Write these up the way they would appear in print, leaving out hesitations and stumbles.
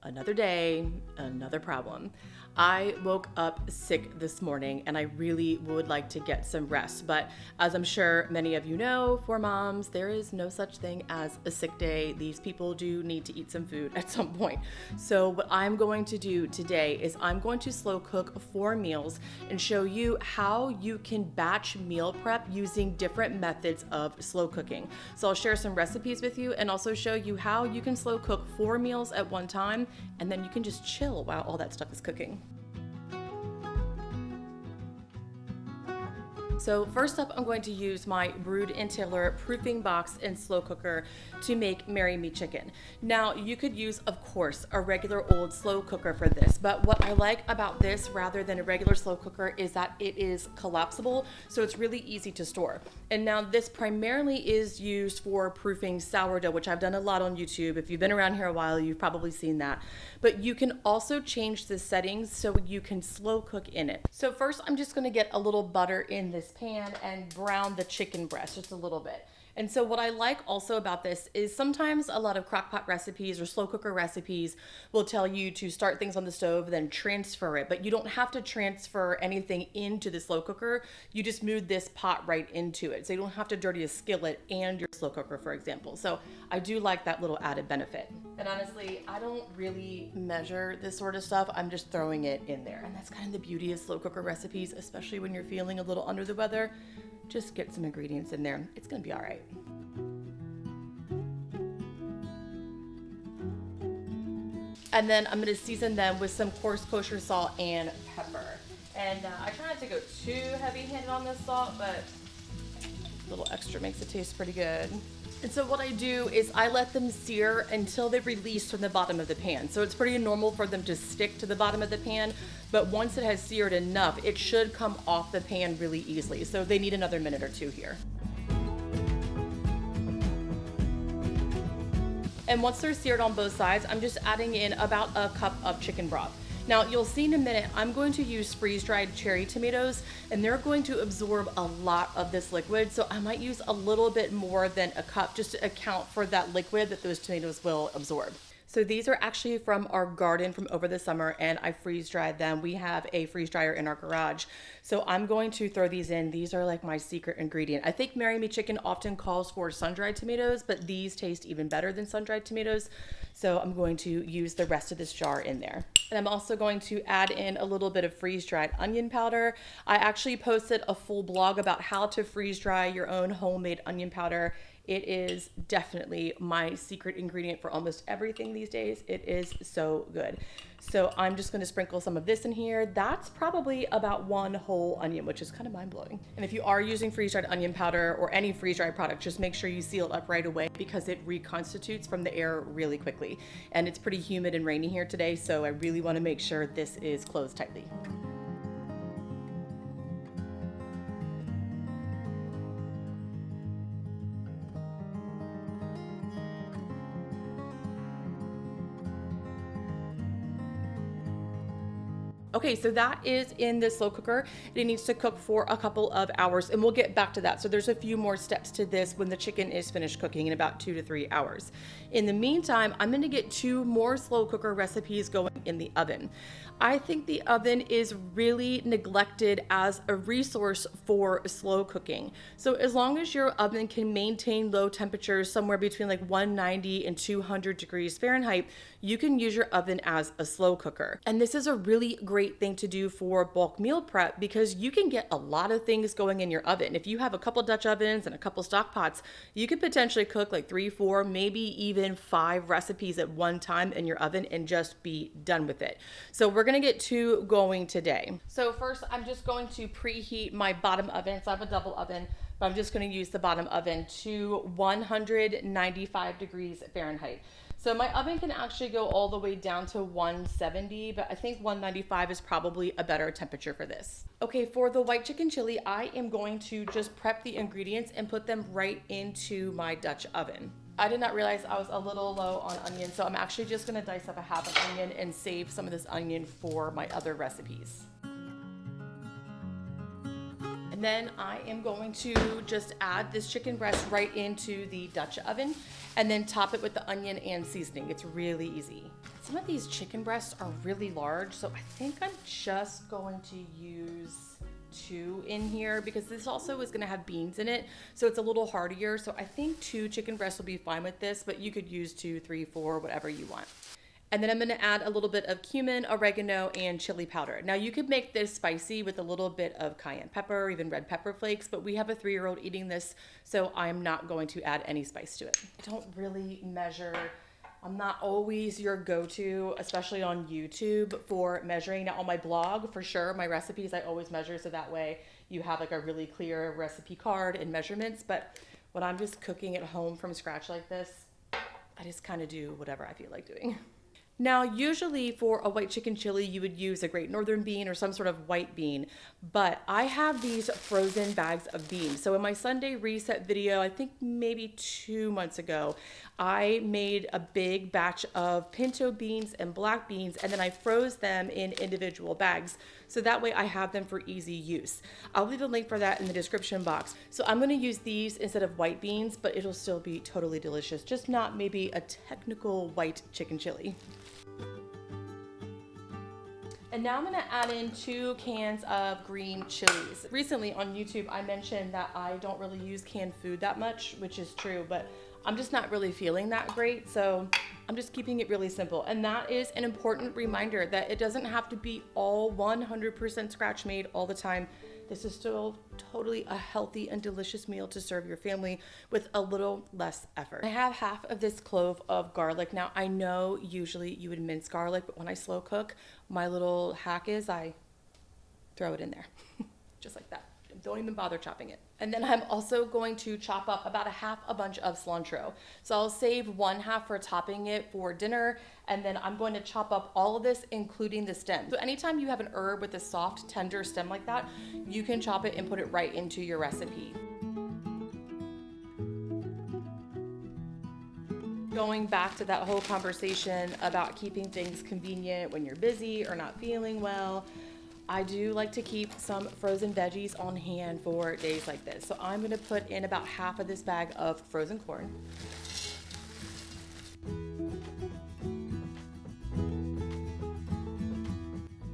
Another day, another problem. I woke up sick this morning and I really would like to get some rest. But as I'm sure many of you know, for moms, there is no such thing as a sick day. These people do need to eat some food at some point. So what I'm going to do today is I'm going to slow cook 4 meals and show you how you can batch meal prep using different methods of slow cooking. So I'll share some recipes with you and also show you how you can slow cook 4 meals at one time, and then you can just chill while all that stuff is cooking. So first up, I'm going to use my Brood & Taylor proofing box and slow cooker to make Marry Me chicken. Now you could use, of course, a regular old slow cooker for this, but what I like about this rather than a regular slow cooker is that it is collapsible, so it's really easy to store. And now this primarily is used for proofing sourdough, which I've done a lot on YouTube. If you've been around here a while, you've probably seen that. But you can also change the settings so you can slow cook in it. So first, I'm just gonna get a little butter in this pan and brown the chicken breast just a little bit. And so what I like also about this is sometimes a lot of crockpot recipes or slow cooker recipes will tell you to start things on the stove, then transfer it, but you don't have to transfer anything into the slow cooker. You just move this pot right into it. So you don't have to dirty a skillet and your slow cooker, for example. So I do like that little added benefit. And honestly, I don't really measure this sort of stuff. I'm just throwing it in there. And that's kind of the beauty of slow cooker recipes, especially when you're feeling a little under the weather. Just get some ingredients in there. It's gonna be all right. And then I'm gonna season them with some coarse kosher salt and pepper. And I try not to go too heavy-handed on this salt, but a little extra makes it taste pretty good. And so what I do is I let them sear until they release from the bottom of the pan. So it's pretty normal for them to stick to the bottom of the pan, but once it has seared enough, it should come off the pan really easily. So they need another minute or two here. And once they're seared on both sides, I'm just adding in about a cup of chicken broth. Now you'll see in a minute, I'm going to use freeze-dried cherry tomatoes and they're going to absorb a lot of this liquid. So I might use a little bit more than a cup just to account for that liquid that those tomatoes will absorb. So these are actually from our garden from over the summer and I freeze dried them. We have a freeze dryer in our garage. So I'm going to throw these in. These are like my secret ingredient. I think Marry Me chicken often calls for sun-dried tomatoes, but these taste even better than sun-dried tomatoes. So I'm going to use the rest of this jar in there. And I'm also going to add in a little bit of freeze-dried onion powder. I actually posted a full blog about how to freeze dry your own homemade onion powder. It is definitely my secret ingredient for almost everything these days. It is so good. So I'm just gonna sprinkle some of this in here. That's probably about 1 whole onion, which is kind of mind-blowing. And if you are using freeze-dried onion powder or any freeze-dried product, just make sure you seal it up right away because it reconstitutes from the air really quickly. And it's pretty humid and rainy here today, so I really wanna make sure this is closed tightly. Okay, so that is in the slow cooker. It needs to cook for a couple of hours and we'll get back to that. So there's a few more steps to this when the chicken is finished cooking in about 2 to 3 hours. In the meantime, I'm gonna get 2 more slow cooker recipes going in the oven. I think the oven is really neglected as a resource for slow cooking. So as long as your oven can maintain low temperatures somewhere between like 190 and 200 degrees Fahrenheit, you can use your oven as a slow cooker. And this is a really great thing to do for bulk meal prep because you can get a lot of things going in your oven. If you have a couple Dutch ovens and a couple stock pots, you could potentially cook like 3, 4, maybe even 5 recipes at one time in your oven and just be done with it. So we're gonna get 2 going today. So first, I'm just going to preheat my bottom oven. So I have a double oven, but I'm just gonna use the bottom oven to 195 degrees Fahrenheit. So my oven can actually go all the way down to 170, but I think 195 is probably a better temperature for this. Okay, for the white chicken chili, I am going to just prep the ingredients and put them right into my Dutch oven. I did not realize I was a little low on onion, so I'm actually just gonna dice up a half an onion and save some of this onion for my other recipes. And then I am going to just add this chicken breast right into the Dutch oven and then top it with the onion and seasoning. It's really easy. Some of these chicken breasts are really large, so I think I'm just going to use 2 in here because this also is going to have beans in it, so it's a little heartier. So I think 2 chicken breasts will be fine with this, but you could use 2, 3, 4, whatever you want. And then I'm going to add a little bit of cumin, oregano, and chili powder. Now you could make this spicy with a little bit of cayenne pepper or even red pepper flakes, but we have a 3-year-old eating this, so I'm not going to add any spice to it. I don't really measure. I'm not always your go-to, especially on YouTube, for measuring. Now on my blog, for sure, my recipes, I always measure, so that way you have like a really clear recipe card and measurements. But when I'm just cooking at home from scratch like this, I just kind of do whatever I feel like doing. Now, usually for a white chicken chili, you would use a Great Northern bean or some sort of white bean, but I have these frozen bags of beans. So in my Sunday reset video, I think maybe 2 months ago, I made a big batch of pinto beans and black beans, and then I froze them in individual bags. So that way I have them for easy use. I'll leave a link for that in the description box. So I'm gonna use these instead of white beans, but it'll still be totally delicious, just not maybe a technical white chicken chili. And now I'm gonna add in 2 cans of green chilies. Recently on YouTube, I mentioned that I don't really use canned food that much, which is true, but I'm just not really feeling that great. So I'm just keeping it really simple. And that is an important reminder that it doesn't have to be all 100% scratch made all the time. This is still totally a healthy and delicious meal to serve your family with a little less effort. I have half of this clove of garlic. Now I know usually you would mince garlic, but when I slow cook, my little hack is I throw it in there, just like that. Don't even bother chopping it. And then I'm also going to chop up about a bunch of cilantro. So I'll save 1/2 for topping it for dinner, and then I'm going to chop up all of this, including the stem. So anytime you have an herb with a soft, tender stem like that, you can chop it and put it right into your recipe. Going back to that whole conversation about keeping things convenient when you're busy or not feeling well, I do like to keep some frozen veggies on hand for days like this. So I'm gonna put in about half of this bag of frozen corn.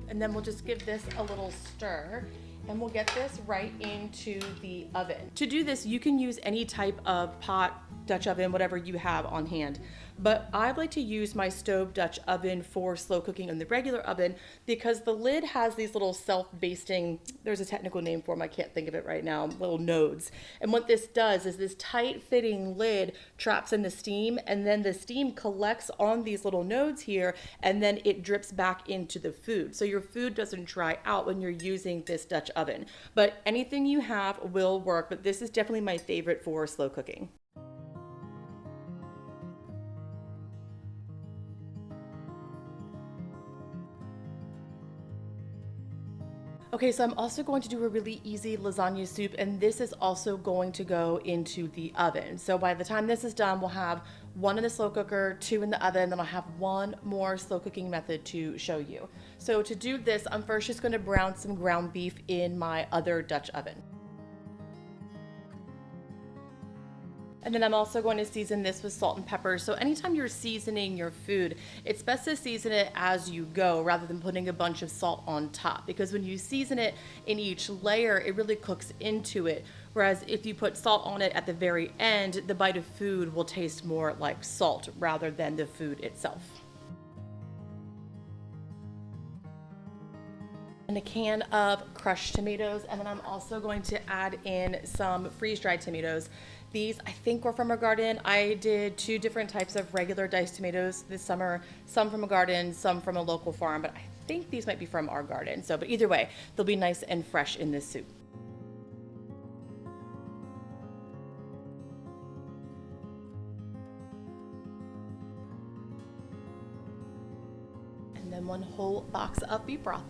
And then we'll just give this a little stir, and we'll get this right into the oven. To do this, you can use any type of pot, Dutch oven, whatever you have on hand. But I like to use my stove Dutch oven for slow cooking in the regular oven because the lid has these little self-basting, there's a technical name for them, I can't think of it right now, little nodes. And what this does is this tight-fitting lid traps in the steam, and then the steam collects on these little nodes here, and then it drips back into the food. So your food doesn't dry out when you're using this Dutch oven. But anything you have will work, but this is definitely my favorite for slow cooking. Okay, so I'm also going to do a really easy lasagna soup, and this is also going to go into the oven. So by the time this is done, we'll have 1 in the slow cooker, 2 in the oven, and then I'll have 1 more slow cooking method to show you. So to do this, I'm first just gonna brown some ground beef in my other Dutch oven. And then I'm also going to season this with salt and pepper. So anytime you're seasoning your food, it's best to season it as you go rather than putting a bunch of salt on top, because when you season it in each layer, it really cooks into it. Whereas if you put salt on it at the very end, the bite of food will taste more like salt rather than the food itself. And a can of crushed tomatoes, and then I'm also going to add in some freeze-dried tomatoes. These I think were from our garden. I did 2 different types of regular diced tomatoes this summer, some from a garden, some from a local farm, but I think these might be from our garden. So, but either way, they'll be nice and fresh in this soup. And then 1 whole box of beef broth.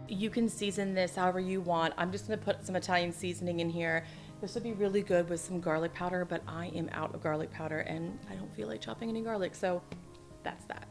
You can season this however you want. I'm just gonna put some Italian seasoning in here. This would be really good with some garlic powder, but I am out of garlic powder and I don't feel like chopping any garlic, so that's that.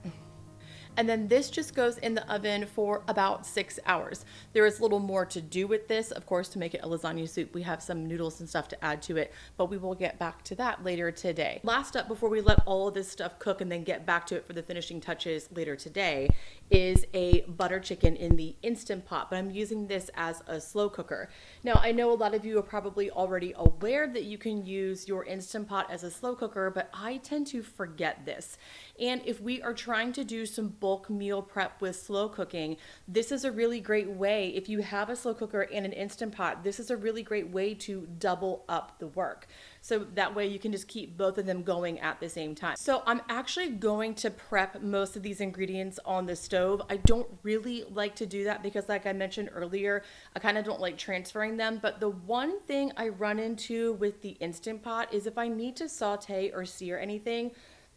And then this just goes in the oven for about 6 hours. There is a little more to do with this, of course, to make it a lasagna soup. We have some noodles and stuff to add to it, but we will get back to that later today. Last up, before we let all of this stuff cook and then get back to it for the finishing touches later today, is a butter chicken in the Instant Pot, but I'm using this as a slow cooker. Now, I know a lot of you are probably already aware that you can use your Instant Pot as a slow cooker, but I tend to forget this. And if we are trying to do some bulk meal prep with slow cooking, this is a really great way. If you have a slow cooker and an Instant Pot, this is a really great way to double up the work. So that way you can just keep both of them going at the same time. So I'm actually going to prep most of these ingredients on the stove. I don't really like to do that because, like I mentioned earlier, I kind of don't like transferring them. But the one thing I run into with the Instant Pot is if I need to saute or sear anything,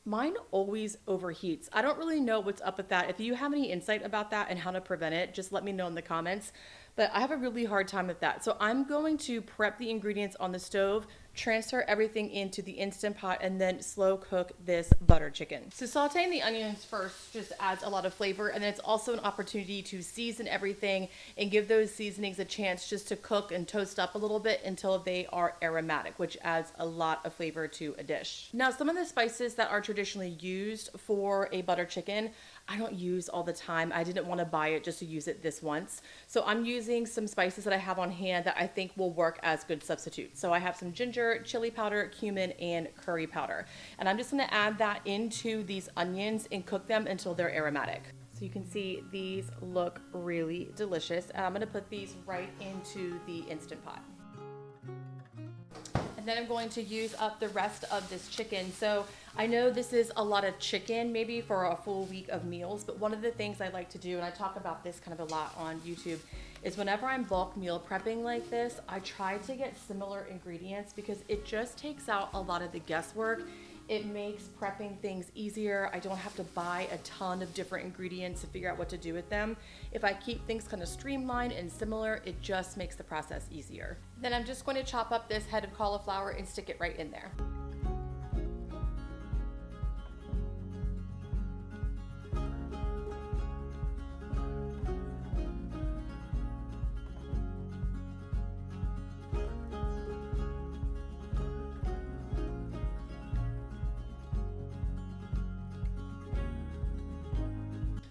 mine always overheats. I don't really know what's up with that. If you have any insight about that and how to prevent it, just let me know in the comments. But I have a really hard time with that. So I'm going to prep the ingredients on the stove, transfer everything into the Instant Pot, and then slow cook this butter chicken. So sauteing the onions first just adds a lot of flavor, and then it's also an opportunity to season everything and give those seasonings a chance just to cook and toast up a little bit until they are aromatic, which adds a lot of flavor to a dish. Now, some of the spices that are traditionally used for a butter chicken, I don't use all the time. I didn't want to buy it just to use it this once. So I'm using some spices that I have on hand that I think will work as good substitutes. So I have some ginger, chili powder, cumin, and curry powder. And I'm just going to add that into these onions and cook them until they're aromatic. So you can see these look really delicious. And I'm going to put these right into the Instant Pot. Then I'm going to use up the rest of this chicken. So I know this is a lot of chicken maybe for a full week of meals, but one of the things I like to do, and I talk about this kind of a lot on YouTube, is whenever I'm bulk meal prepping like this, I try to get similar ingredients because it just takes out a lot of the guesswork. It makes prepping things easier. I don't have to buy a ton of different ingredients to figure out what to do with them. If I keep things kind of streamlined and similar, it just makes the process easier. Then I'm just going to chop up this head of cauliflower and stick it right in there.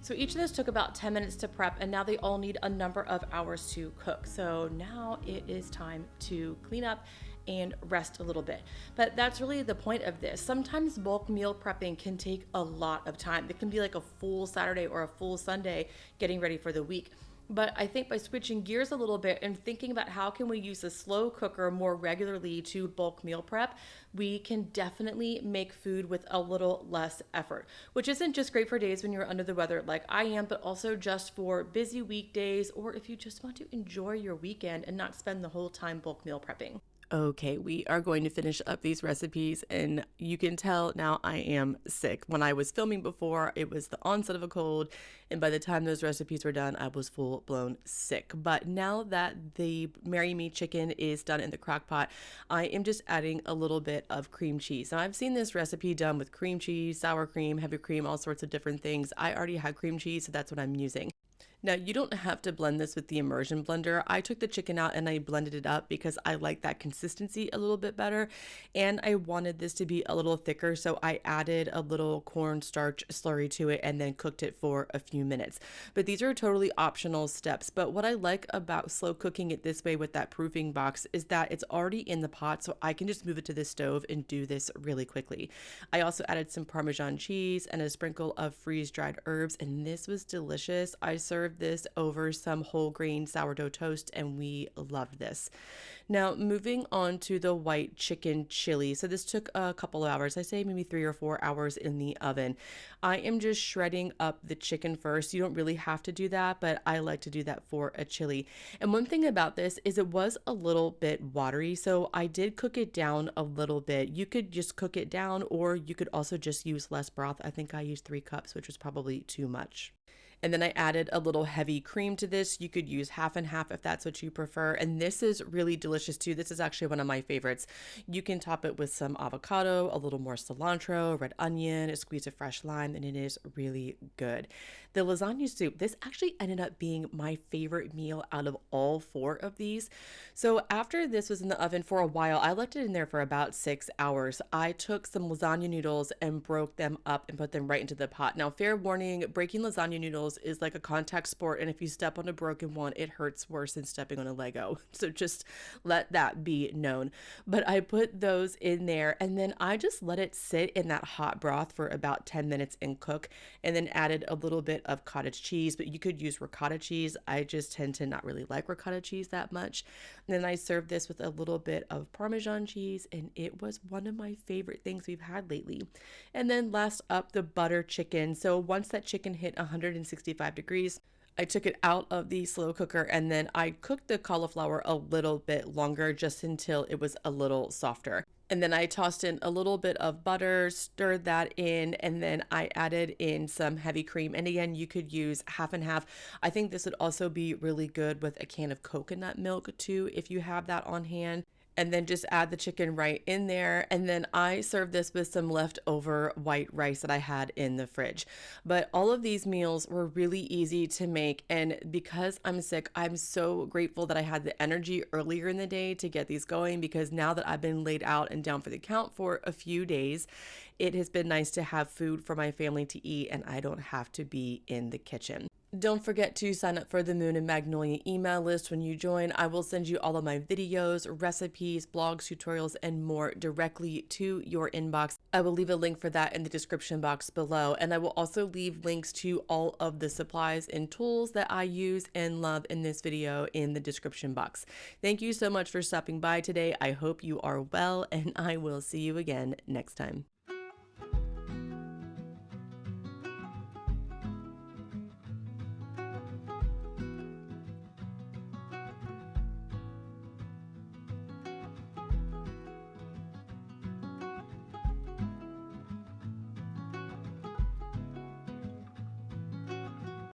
So each of those took about 10 minutes to prep, and now they all need a number of hours to cook. So now it is time to clean up and rest a little bit. But that's really the point of this. Sometimes bulk meal prepping can take a lot of time. It can be like a full Saturday or a full Sunday getting ready for the week. But I think by switching gears a little bit and thinking about how can we use a slow cooker more regularly to bulk meal prep, we can definitely make food with a little less effort, which isn't just great for days when you're under the weather like I am, but also just for busy weekdays or if you just want to enjoy your weekend and not spend the whole time bulk meal prepping. Okay, we are going to finish up these recipes, and you can tell now I am sick. When I was filming before, it was the onset of a cold, and by the time those recipes were done, I was full-blown sick. But now that the Marry Me chicken is done in the crock pot, I am just adding a little bit of cream cheese. Now, I've seen this recipe done with cream cheese, sour cream, heavy cream, all sorts of different things. I already had cream cheese, so that's what I'm using. Now, you don't have to blend this with the immersion blender. I took the chicken out and I blended it up because I like that consistency a little bit better. And I wanted this to be a little thicker, so I added a little cornstarch slurry to it and then cooked it for a few minutes. But these are totally optional steps. But what I like about slow cooking it this way with that proofing box is that it's already in the pot, so I can just move it to the stove and do this really quickly. I also added some Parmesan cheese and a sprinkle of freeze-dried herbs, and this was delicious. I served this over some whole grain sourdough toast, and we loved this. Now, moving on to the white chicken chili. So this took a couple of hours. I say maybe 3 or 4 hours in the oven. I am just shredding up the chicken first. You don't really have to do that, but I like to do that for a chili. And one thing about this is it was a little bit watery, so I did cook it down a little bit. You could just cook it down, or you could also just use less broth. I think I used 3 cups, which was probably too much. And then I added a little heavy cream to this. You could use half and half if that's what you prefer. And this is really delicious too. This is actually one of my favorites. You can top it with some avocado, a little more cilantro, red onion, a squeeze of fresh lime, and it is really good. The lasagna soup, this actually ended up being my favorite meal out of all 4 of these. So after this was in the oven for a while, I left it in there for about 6 hours. I took some lasagna noodles and broke them up and put them right into the pot. Now, fair warning, breaking lasagna noodles is like a contact sport, and if you step on a broken one, it hurts worse than stepping on a Lego. So just let that be known. But I put those in there, and then I just let it sit in that hot broth for about 10 minutes and cook, and then added a little bit of cottage cheese, but you could use ricotta cheese. I just tend to not really like ricotta cheese that much. And then I served this with a little bit of Parmesan cheese, and it was one of my favorite things we've had lately. And then last up, the butter chicken. So once that chicken hit 165 degrees, I took it out of the slow cooker, and then I cooked the cauliflower a little bit longer just until it was a little softer. And then I tossed in a little bit of butter, stirred that in, and then I added in some heavy cream. And again, you could use half and half. I think this would also be really good with a can of coconut milk too, if you have that on hand. And then just add the chicken right in there. And then I served this with some leftover white rice that I had in the fridge. But all of these meals were really easy to make. And because I'm sick, I'm so grateful that I had the energy earlier in the day to get these going, because now that I've been laid out and down for the count for a few days, it has been nice to have food for my family to eat, and I don't have to be in the kitchen. Don't forget to sign up for the Moon and Magnolia email list when you join. I will send you all of my videos, recipes, blogs, tutorials, and more directly to your inbox. I will leave a link for that in the description box below. And I will also leave links to all of the supplies and tools that I use and love in this video in the description box. Thank you so much for stopping by today. I hope you are well, and I will see you again next time.